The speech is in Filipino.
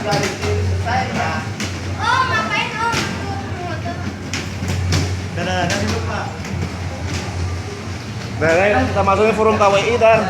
Oh, mapain oh. Nahilok na. Dahil kita masuk ke forum KWI dan